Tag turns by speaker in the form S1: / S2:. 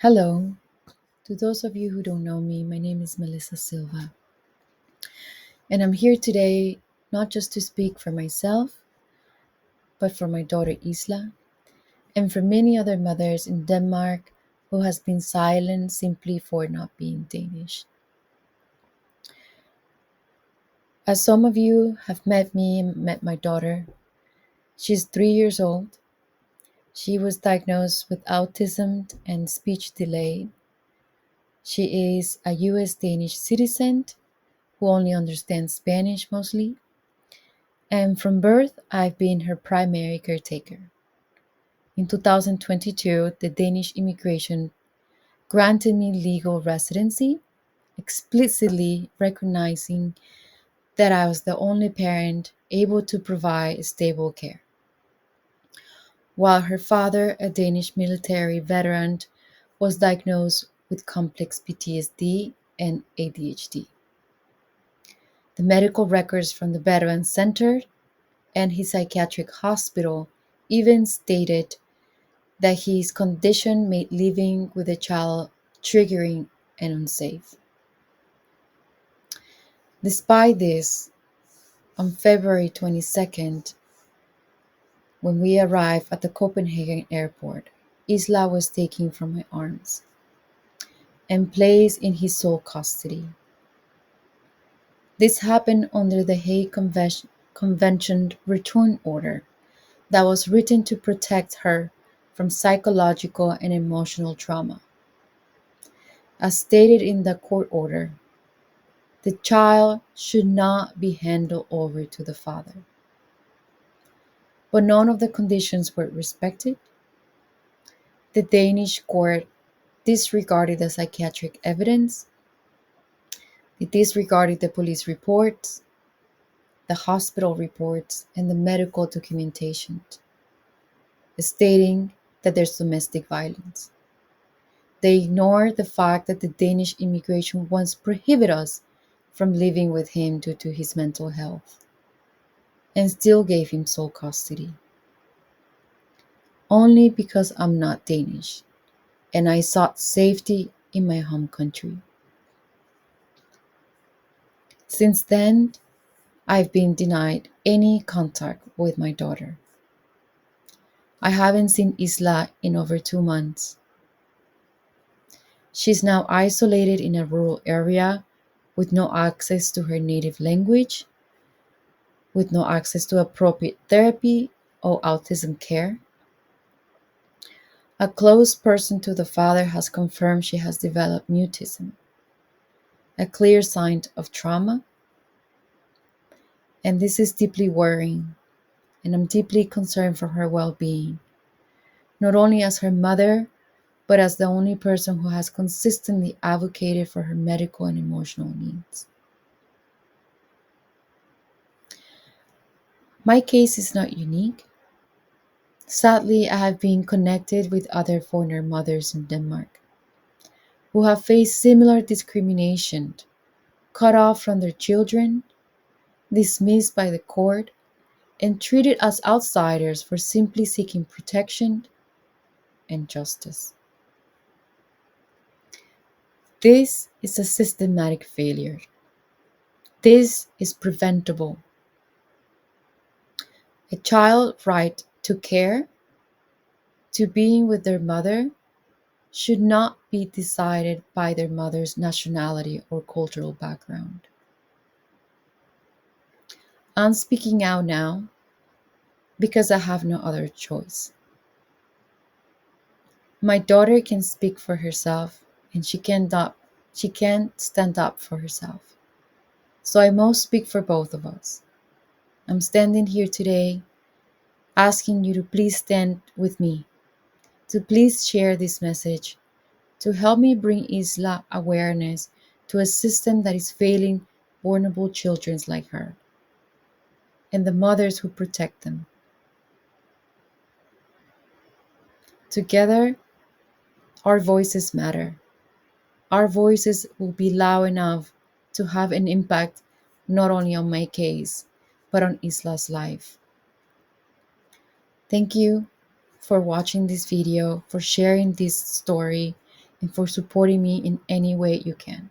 S1: Hello. To those of you who don't know me, my name is Melissa Silva, and I'm here today not just to speak for myself, but for my daughter Isla, and for many other mothers in Denmark who has been silent simply for not being Danish. As some of you have met me and met my daughter, she's 3 years old. She was diagnosed with autism and speech delay. She is a US Danish citizen who only understands Spanish mostly. And from birth, I've been her primary caretaker. In 2022, the Danish immigration granted me legal residency, explicitly recognizing that I was the only parent able to provide stable care. While her father, a Danish military veteran, was diagnosed with complex PTSD and ADHD. The medical records from the Veteran Center and his psychiatric hospital even stated that his condition made living with the child triggering and unsafe. Despite this, on February 22nd, when we arrived at the Copenhagen airport, Isla was taken from my arms and placed in his sole custody. This happened under the Hague Convention return order that was written to protect her from psychological and emotional trauma. As stated in the court order, the child should not be handed over to the father. But none of the conditions were respected. The Danish court disregarded the psychiatric evidence, they disregarded the police reports, the hospital reports, and the medical documentation, stating that there's domestic violence. They ignored the fact that the Danish immigration once prohibited us from living with him due to his mental health, and still gave him sole custody. Only because I'm not Danish and I sought safety in my home country. Since then, I've been denied any contact with my daughter. I haven't seen Isla in over 2 months. She's now isolated in a rural area with no access to her native language, with no access to appropriate therapy or autism care. A close person to the father has confirmed she has developed mutism, a clear sign of trauma, and this is deeply worrying, and I'm deeply concerned for her well being, not only as her mother, but as the only person who has consistently advocated for her medical and emotional needs. My case is not unique. Sadly, I have been connected with other foreigner mothers in Denmark who have faced similar discrimination, cut off from their children, dismissed by the court, and treated as outsiders for simply seeking protection and justice. This is a systematic failure. This is preventable. A child's right to care, to being with their mother, should not be decided by their mother's nationality or cultural background. I'm speaking out now because I have no other choice. My daughter can speak for herself and she can't stand up for herself. So I must speak for both of us. I'm standing here today asking you to please stand with me, to please share this message, to help me bring Isla awareness to a system that is failing vulnerable children like her and the mothers who protect them. Together, our voices matter. Our voices will be loud enough to have an impact not only on my case, but on Isla's life. Thank you for watching this video, for sharing this story, and for supporting me in any way you can.